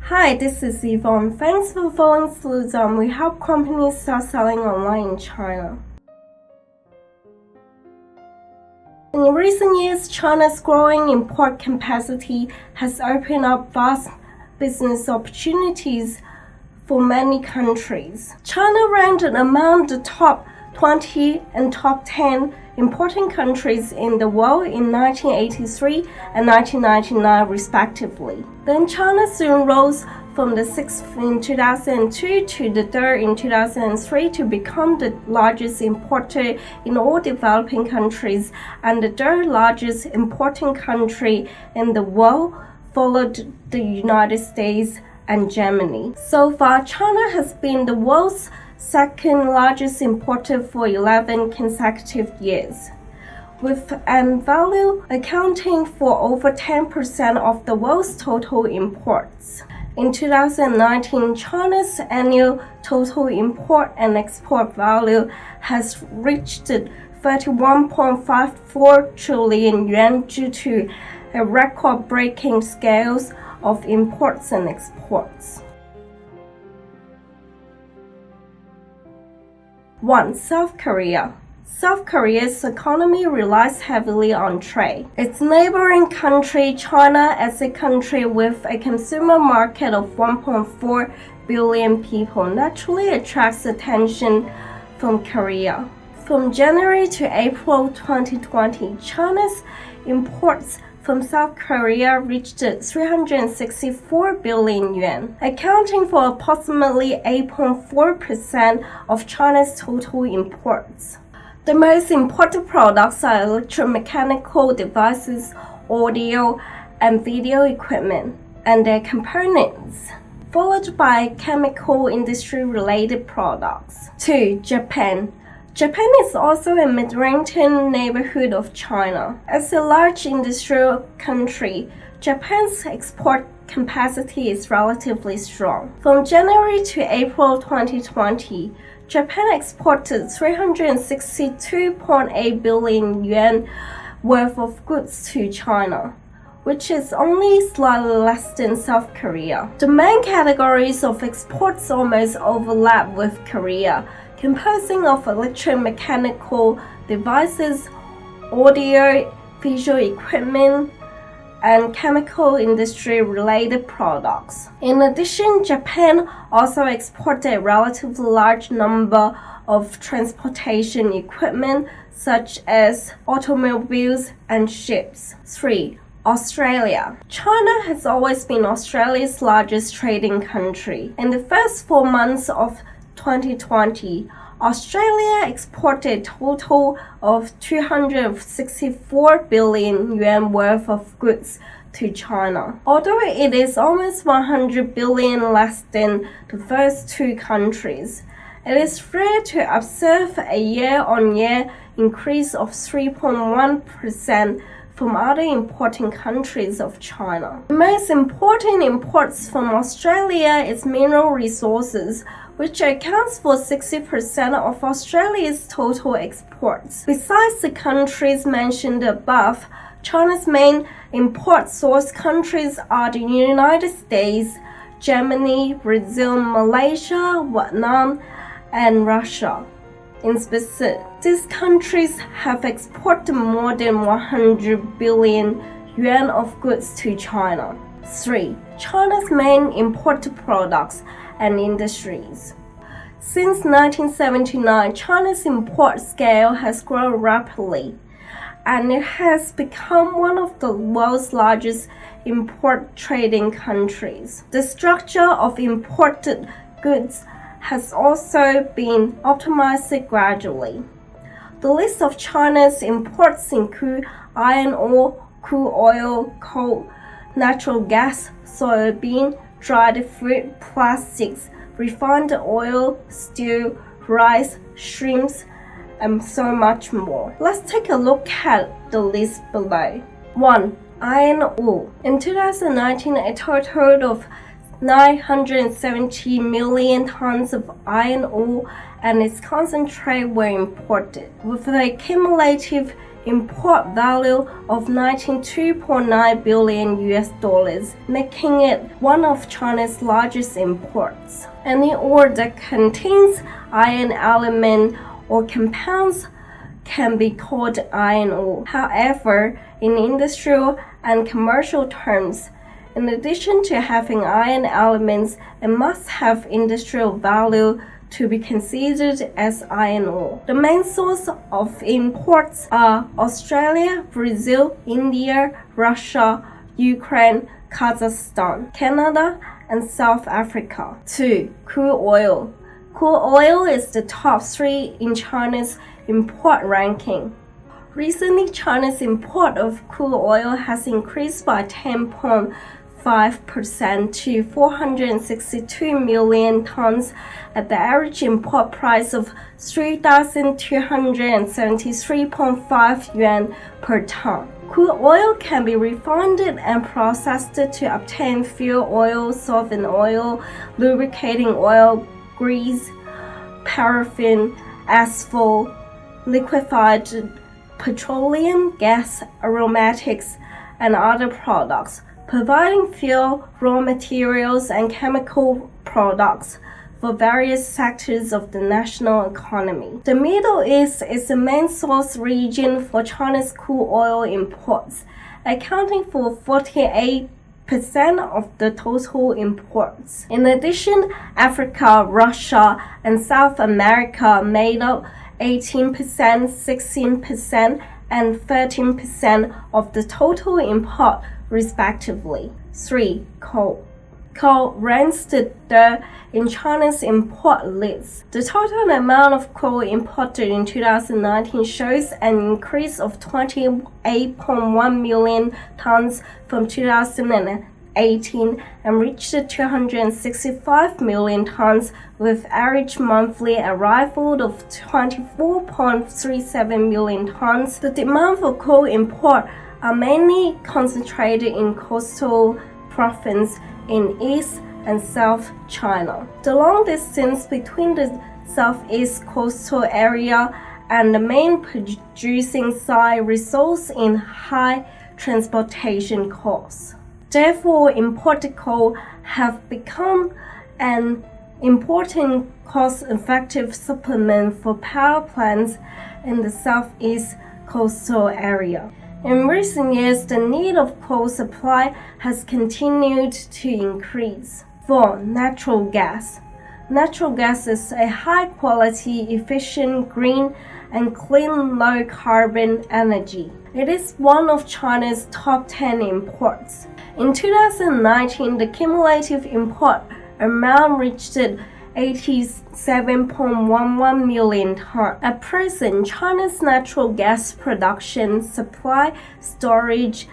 Hi, this is Yvonne. Thanks for following Sleuths. We help companies start selling online in China. In recent years, China's growing import capacity has opened up vast business opportunities for many countries. China ranked among the top 20 and top 10 importing countries in the world in 1983 and 1999 respectively. Then China soon rose from the 6th in 2002 to the 3rd in 2003 to become the largest importer in all developing countries and the 3rd largest importing country in the world, followed the United States and Germany. So far, China has been the world's second largest importer for 11 consecutive years, with value accounting for over 10% of the world's total imports. In 2019, China's annual total import and export value has reached 31.54 trillion yuan due to a record-breaking scales of imports and exports. 1. South Korea. South Korea's economy relies heavily on trade. Its neighboring country, China, as a country with a consumer market of 1.4 billion people, naturally attracts attention from Korea. From January to April 2020, China's imports from South Korea reached 364 billion yuan, accounting for approximately 8.4% of China's total imports. The most important products are electromechanical devices, audio and video equipment, and their components, followed by chemical industry-related products. 2. Japan. Japan is also a mid-ranking neighborhood of China. As a large industrial country, Japan's export capacity is relatively strong. From January to April 2020, Japan exported 362.8 billion yuan worth of goods to China, which is only slightly less than South Korea. The main categories of exports almost overlap with Korea, composing of electromechanical devices, audio, visual equipment, and chemical industry-related products. In addition, Japan also exported a relatively large number of transportation equipment such as automobiles and ships. 3. Australia. China has always been Australia's largest trading country. In the first 4 months of 2020, Australia exported a total of 264 billion yuan worth of goods to China. Although it is almost 100 billion less than the first two countries, it is rare to observe a year-on-year increase of 3.1% from other importing countries of China. The most important imports from Australia is mineral resources, which accounts for 60% of Australia's total exports. Besides the countries mentioned above, China's main import source countries are the United States, Germany, Brazil, Malaysia, Vietnam, and Russia. In specific, these countries have exported more than 100 billion yuan of goods to China. 3. China's main imported products and industries. Since 1979, China's import scale has grown rapidly, and it has become one of the world's largest import trading countries. The structure of imported goods has also been optimized gradually. The list of China's imports include iron ore, crude oil, coal, natural gas, soybean, dried fruit, plastics, refined oil, steel, rice, shrimps, and so much more. Let's take a look at the list below. 1. Iron ore. In 2019, a total of 970 million tons of iron ore and its concentrate were imported, with a cumulative import value of $92.9 billion, making it one of China's largest imports. Any ore that contains iron element or compounds can be called iron ore. However, in industrial and commercial terms, in addition to having iron elements, it must have industrial value to be considered as iron ore. The main source of imports are Australia, Brazil, India, Russia, Ukraine, Kazakhstan, Canada, and South Africa. 2. Crude oil. Crude oil is the top 3 in China's import ranking. Recently, China's import of crude oil has increased by 10.5% to 462 million tons at the average import price of 3,273.5 yuan per ton. Crude oil can be refined and processed to obtain fuel oil, solvent oil, lubricating oil, grease, paraffin, asphalt, liquefied petroleum, gas, aromatics, and other products, providing fuel, raw materials, and chemical products for various sectors of the national economy. The Middle East is the main source region for China's crude oil imports, accounting for 48% of the total imports. In addition, Africa, Russia, and South America made up 18%, 16%, and 13% of the total import, respectively. 3. Coal. Coal ranks the third in China's import list. The total amount of coal imported in 2019 shows an increase of 28.1 million tons from 2018 and reached 265 million tons with average monthly arrival of 24.37 million tons. The demand for coal import are mainly concentrated in coastal provinces in East and South China. The long distance between the southeast coastal area and the main producing site results in high transportation costs. Therefore, imported coal have become an important cost-effective supplement for power plants in the southeast coastal area. In recent years, the need of coal supply has continued to increase. 4. Natural gas. Natural gas is a high-quality, efficient, green, and clean low-carbon energy. It is one of China's top 10 imports. In 2019, the cumulative import amount reached 87.11 million tons. At present, China's natural gas production, supply, storage,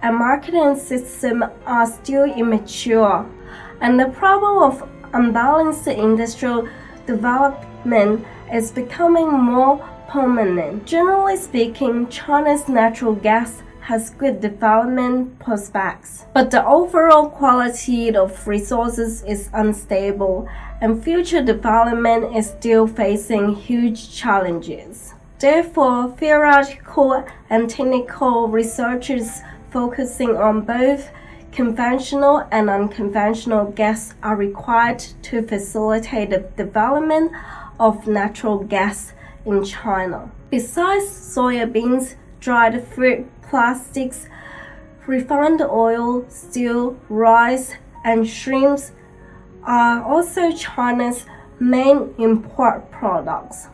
and marketing system are still immature, and the problem of unbalanced industrial development is becoming more permanent. Generally speaking, China's natural gas has good development prospects, but the overall quality of resources is unstable, and future development is still facing huge challenges. Therefore, theoretical and technical researchers focusing on both conventional and unconventional gas are required to facilitate the development of natural gas in China. Besides soybeans, dried fruit, plastics, refined oil, steel, rice, and shrimps are also China's main import products.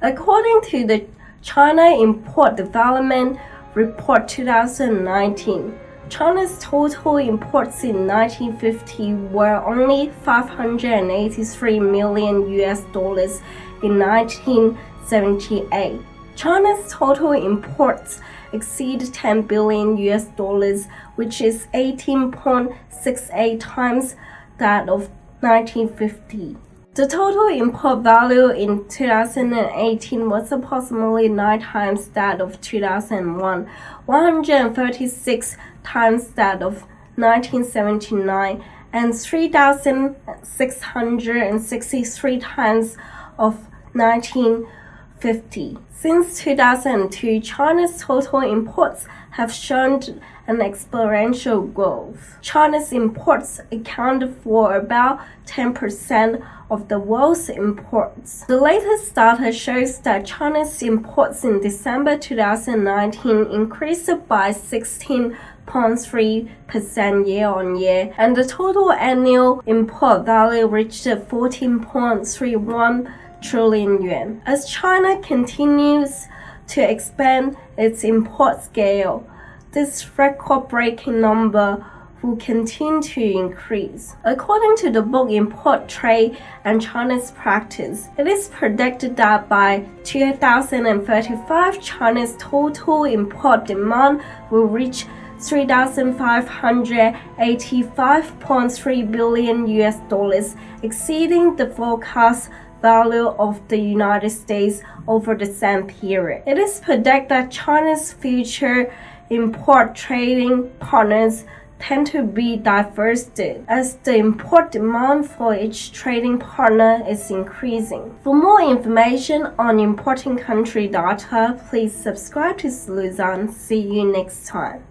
According to the China Import Development Report 2019, China's total imports in 1950 were only $583 million in 1978. China's total imports exceed $10 billion, which is 18.68 times that of 1950. The total import value in 2018 was approximately 9 times that of 2001, 136 times that of 1979 and 3,663 times of 1950. Since 2002, China's total imports have shown an exponential growth. China's imports accounted for about 10% of the world's imports. The latest data shows that China's imports in December 2019 increased by 16.3% year-on-year, and the total annual import value reached 14.31 trillion yuan. As China continues to expand its import scale, this record-breaking number will continue to increase. According to the book Import, Trade, and China's Practice, it is predicted that by 2035, China's total import demand will reach $3,585.3 billion, exceeding the forecast value of the United States over the same period. It is predicted that China's future import trading partners tend to be diversified as the import demand for each trading partner is increasing. For more information on importing country data, please subscribe to Luzon. See you next time.